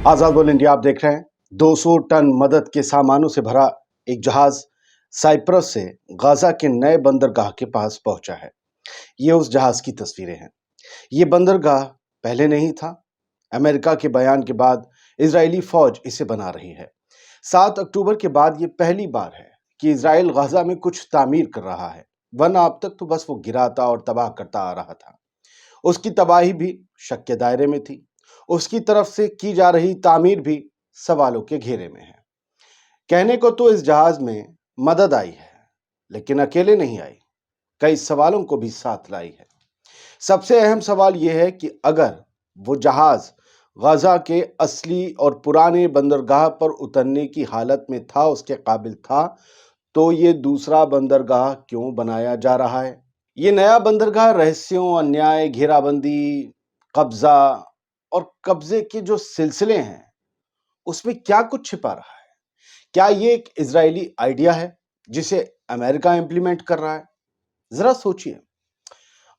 आजाद world India आप देख रहे हैं। 200 टन मदद के सामानों से भरा एक जहाज साइप्रस से गाजा के नए बंदरगाह के पास पहुंचा है। ये उस जहाज की तस्वीरें हैं। ये बंदरगाह पहले नहीं था। अमेरिका के बयान के बाद इजरायली फौज इसे बना रही है। 7 अक्टूबर के बाद ये पहली बार है कि इजराइल गाजा में कुछ तामीर कर रहा है, वरना अब तक तो बस वो गिराता और तबाह करता आ रहा था। उसकी तबाही भी शक के दायरे में थी। उसकी तरफ से की जा रही तामीर भी सवालों के घेरे में है। कहने को तो इस जहाज में मदद आई है, लेकिन अकेले नहीं आई, कई सवालों को भी साथ लाई है। सबसे अहम सवाल यह है कि अगर वो जहाज गाजा के असली और पुराने बंदरगाह पर उतरने की हालत में था, उसके काबिल था, तो ये दूसरा बंदरगाह क्यों बनाया जा रहा है? ये नया बंदरगाह रहस्यों, अन्याय, घेराबंदी, कब्जा और कब्जे के जो सिलसिले हैं, उसमें क्या कुछ छिपा रहा है? क्या ये एक इजरायली आइडिया है जिसे अमेरिका इंप्लीमेंट कर रहा है? जरा सोचिए।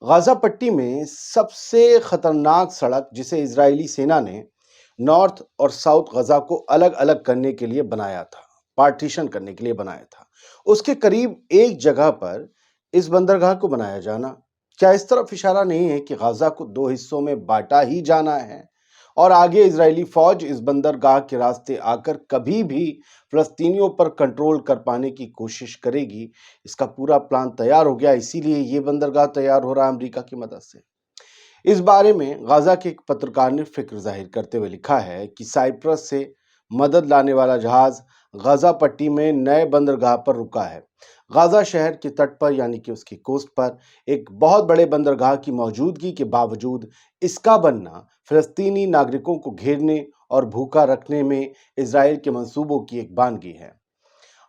गाजा पट्टी में सबसे खतरनाक सड़क, जिसे इजरायली सेना ने नॉर्थ और साउथ गाजा को अलग अलग करने के लिए बनाया था, पार्टीशन करने के लिए बनाया था, उसके करीब एक जगह पर इस बंदरगाह को बनाया जाना, क्या इस तरफ इशारा नहीं है कि गाजा को दो हिस्सों में बांटा ही जाना है और आगे इजरायली फौज इस बंदरगाह के रास्ते आकर कभी भी फलस्तीनियों पर कंट्रोल कर पाने की कोशिश करेगी? इसका पूरा प्लान तैयार हो गया, इसीलिए ये बंदरगाह तैयार हो रहा है अमेरिका की मदद से। इस बारे में गाजा के एक पत्रकार ने फिक्र जाहिर करते हुए लिखा है कि साइप्रस से मदद लाने वाला जहाज गाजा पट्टी में नए बंदरगाह पर रुका है। गाजा शहर के तट पर, यानी कि उसकी कोस्ट पर एक बहुत बड़े बंदरगाह की मौजूदगी के बावजूद इसका बनना फिलिस्तीनी नागरिकों को घेरने और भूखा रखने में इजराइल के मंसूबों की एक बानगी है।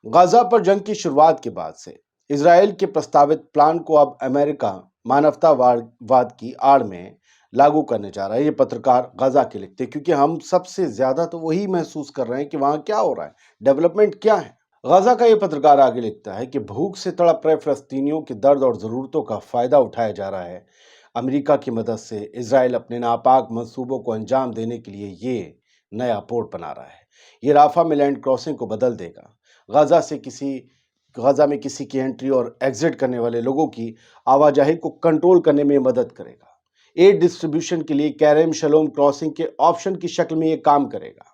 गाजा पर जंग की शुरुआत के बाद से इजराइल के प्रस्तावित प्लान को अब अमेरिका मानवतावाद की आड़ में लागू करने जा रहा है। ये पत्रकार गाजा के लिखते हैं, क्योंकि हम सबसे ज्यादा तो वही महसूस कर रहे हैं कि वहां क्या हो रहा है, डेवलपमेंट क्या है। गाजा का ये पत्रकार आगे लिखता है कि भूख से तड़प रहे फलस्तीनियों के दर्द और जरूरतों का फायदा उठाया जा रहा है। अमेरिका की मदद से इजराइल अपने नापाक मंसूबों को अंजाम देने के लिए ये नया पोर्ट बना रहा है। ये राफा में लैंड क्रॉसिंग को बदल देगा। गाजा से गाजा में किसी की एंट्री और एग्जिट करने वाले लोगों की आवाजाही को कंट्रोल करने में मदद करेगा। एड डिस्ट्रीब्यूशन के लिए कैरम शलोम क्रॉसिंग के ऑप्शन की शक्ल में यह काम करेगा।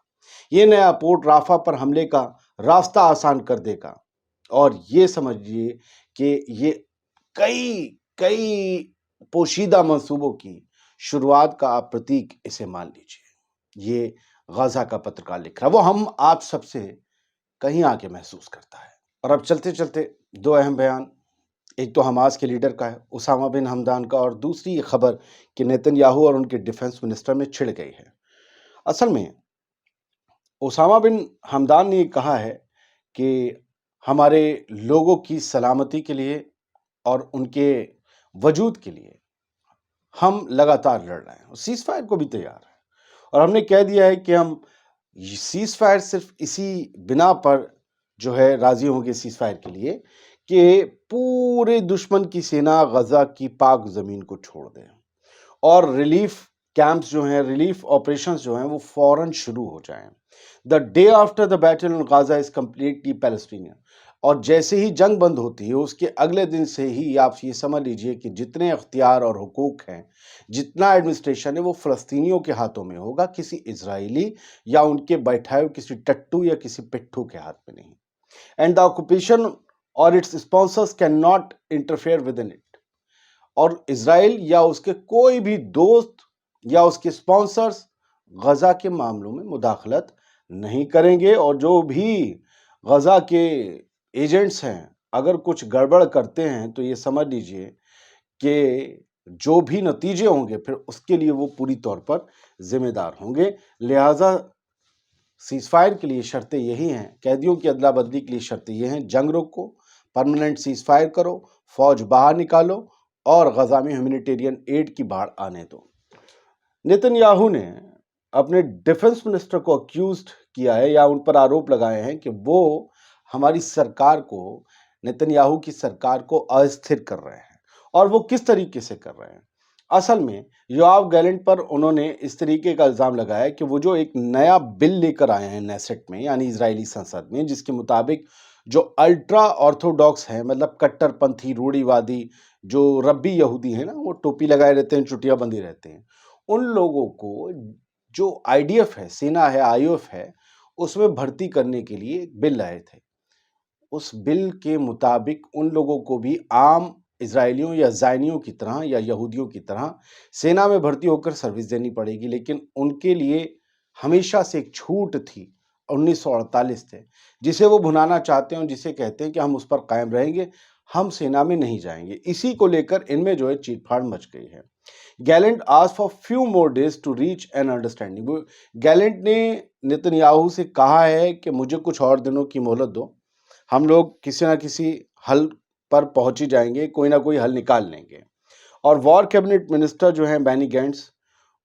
ये नया पोर्ट राफा पर हमले का रास्ता आसान कर देगा। और ये समझिए कि ये कई कई पोशीदा मंसूबों की शुरुआत का आप प्रतीक इसे मान लीजिए। ये गाजा का पत्रकार लिख रहा है, वो हम आप सबसे कहीं आके महसूस करता है। और अब चलते चलते दो अहम बयान, एक तो हमास के लीडर का है, उसामा बिन हमदान का, और दूसरी ये खबर कि नेतन्याहू और उनके डिफेंस मिनिस्टर में छिड़ गई है। असल में उसामा बिन हमदान ने कहा है कि हमारे लोगों की सलामती के लिए और उनके वजूद के लिए हम लगातार लड़ रहे हैं, सीज फायर को भी तैयार है। और हमने कह दिया है कि हम सीज फायर सिर्फ इसी बिना पर जो है राजी होंगे सीज फायर के लिए कि पूरे दुश्मन की सेना गजा की पाक जमीन को छोड़ दे और रिलीफ कैंप्स जो हैं, रिलीफ ऑपरेशंस जो हैं, वो फौरन शुरू हो जाएं। The day after the battle in Gaza is completely Palestinian. और जैसे ही जंग बंद होती है, उसके अगले दिन से ही आप ये समझ लीजिए कि जितने अख्तियार और हुकूक हैं, जितना एडमिनिस्ट्रेशन है, वो फलस्तीनियों के हाथों में होगा, किसी इजरायली या उनके बैठाए हुए किसी टट्टू या किसी पिट्ठू के हाथ में नहीं। एंड द ऑक्यूपेशन और it's sponsors can not interfere with in it. और इजराइल या उसके कोई भी दोस्त या उसके स्पॉन्सर्स गजा के मामलों में मुदाखलत नहीं करेंगे। और जो भी गजा के एजेंट्स हैं, अगर कुछ गड़बड़ करते हैं, तो ये समझ लीजिए कि जो भी नतीजे होंगे फिर उसके लिए वो पूरी तौर पर जिम्मेदार होंगे। लिहाजा सीजफायर के लिए शर्तें यही हैं, कैदियों की अदला बदली के लिए शर्तें ये हैं: जंग रोको, परमानेंट सीजफायर करो, फौज बाहर निकालो और गजा में ह्यूमैनिटेरियन एड की बाढ़ आने दो। नेतन्याहू ने अपने डिफेंस मिनिस्टर को अक्यूज किया है या उन पर आरोप लगाए हैं कि वो हमारी सरकार को, नेतन्याहू की सरकार को अस्थिर कर रहे हैं। और वो किस तरीके से कर रहे हैं? असल में योआव गैलेंट पर उन्होंने इस तरीके का इल्ज़ाम लगाया कि वो जो एक नया बिल लेकर आए हैं नेसेट में यानी इजरायली संसद में, जिसके मुताबिक जो अल्ट्रा ऑर्थोडॉक्स हैं, मतलब कट्टरपंथी रूढ़िवादी जो रब्बी यहूदी हैं ना, वो टोपी लगाए रहते हैं, चुटिया बंदी रहते हैं, उन लोगों को जो आईडीएफ है, सेना है, आईओएफ है, उसमें भर्ती करने के लिए एक बिल लाए थे। उस बिल के मुताबिक उन लोगों को भी आम इजरायलियों या ज़ायनियों की तरह या यहूदियों की तरह सेना में भर्ती होकर सर्विस देनी पड़ेगी, लेकिन उनके लिए हमेशा से एक छूट थी, 1948 से, जिसे वो भुनाना चाहते हैं और जिसे कहते हैं कि हम उस पर कायम रहेंगे, हम सेना में नहीं जाएंगे। इसी को लेकर इनमें जो है चीट-फाड़ मच गई है। Gallant asked for few more days to reach an understanding. वो गैलेंट ने नेतन्याहू से कहा है कि मुझे कुछ और दिनों की मोहलत दो, हम लोग किसी ना किसी हल पर पहुंच ही जाएंगे, कोई ना कोई हल निकाल लेंगे। और वॉर कैबिनेट मिनिस्टर जो हैं बेनी गैंट्स,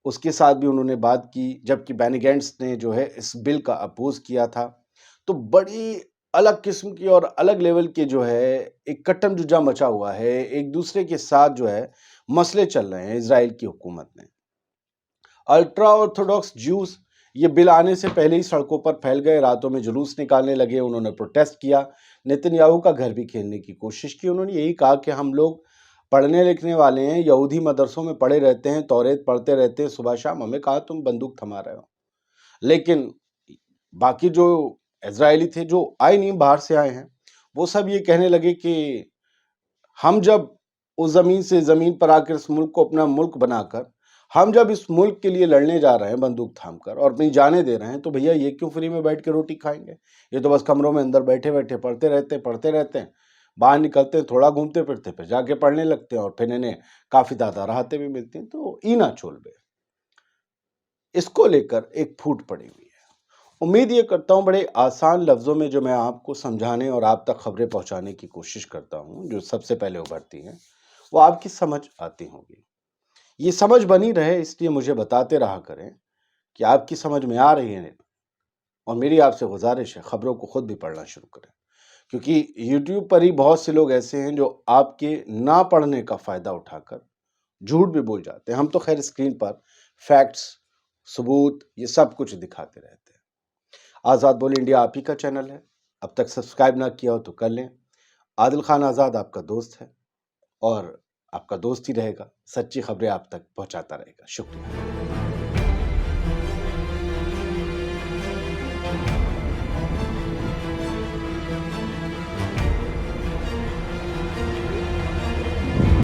उसके साथ भी उन्होंने बात की, जबकि बेनी गैंट्स ने जो है इस बिल का अपोज किया था। तो बड़ी अलग किस्म की और अलग लेवल के जो है एक कट्टम-जुज्जा मचा हुआ है, एक दूसरे के साथ जो है मसले चल रहे हैं इजराइल की हुकूमत में। अल्ट्रा ऑर्थोडॉक्स ज्यूज ये बिल आने से पहले ही सड़कों पर फैल गए, रातों में जुलूस निकालने लगे, उन्होंने प्रोटेस्ट किया, नेतन्याहू का घर भी खेलने की कोशिश की। उन्होंने यही कहा कि हम लोग पढ़ने लिखने वाले हैं, यहूदी मदरसों में पढ़े रहते हैं, तौरेत पढ़ते रहते हैं सुबह शाम, हमें कहा तुम बंदूक थमा रहे हो। लेकिन बाकी जो इजरायली थे, जो आए नहीं, बाहर से आए हैं, वो सब ये कहने लगे कि हम जब उस ज़मीन से ज़मीन पर आकर इस मुल्क को अपना मुल्क बनाकर, हम जब इस मुल्क के लिए लड़ने जा रहे हैं बंदूक थामकर और अपनी जानें दे रहे हैं, तो भैया ये क्यों फ्री में बैठ के रोटी खाएँगे? ये तो बस कमरों में अंदर बैठे-बैठे पढ़ते रहते हैं। बाहर निकलते हैं, थोड़ा घूमते-फिरते, फिर जाके पढ़ने लगते हैं और फिर इन्हें काफ़ी ज़्यादा राहतें भी मिलती हैं। तो ईना चोलबे, इसको लेकर एक फूट पड़ी हुई है। उम्मीद ये करता हूँ बड़े आसान लफ्ज़ों में जो मैं आपको समझाने और आप तक खबरें पहुँचाने की कोशिश करता हूँ, जो सबसे पहले उभरती हैं, वो आपकी समझ आती होंगी। ये समझ बनी रहे इसलिए मुझे बताते रहा करें कि आपकी समझ में आ रही है, और मेरी आपसे गुज़ारिश है खबरों को खुद भी पढ़ना शुरू करें, क्योंकि यूट्यूब पर ही बहुत से लोग ऐसे हैं जो आपके ना पढ़ने का फ़ायदा उठाकर झूठ भी बोल जाते हैं। हम तो खैर स्क्रीन पर फैक्ट्स, सबूत, ये सब कुछ दिखाते रहते हैं। आज़ाद बोल इंडिया आप ही का चैनल है, अब तक सब्सक्राइब ना किया हो तो कर लें। आदिल खान आज़ाद आपका दोस्त है और आपका दोस्त ही रहेगा, सच्ची खबरें आप तक पहुँचाता रहेगा। शुक्रिया।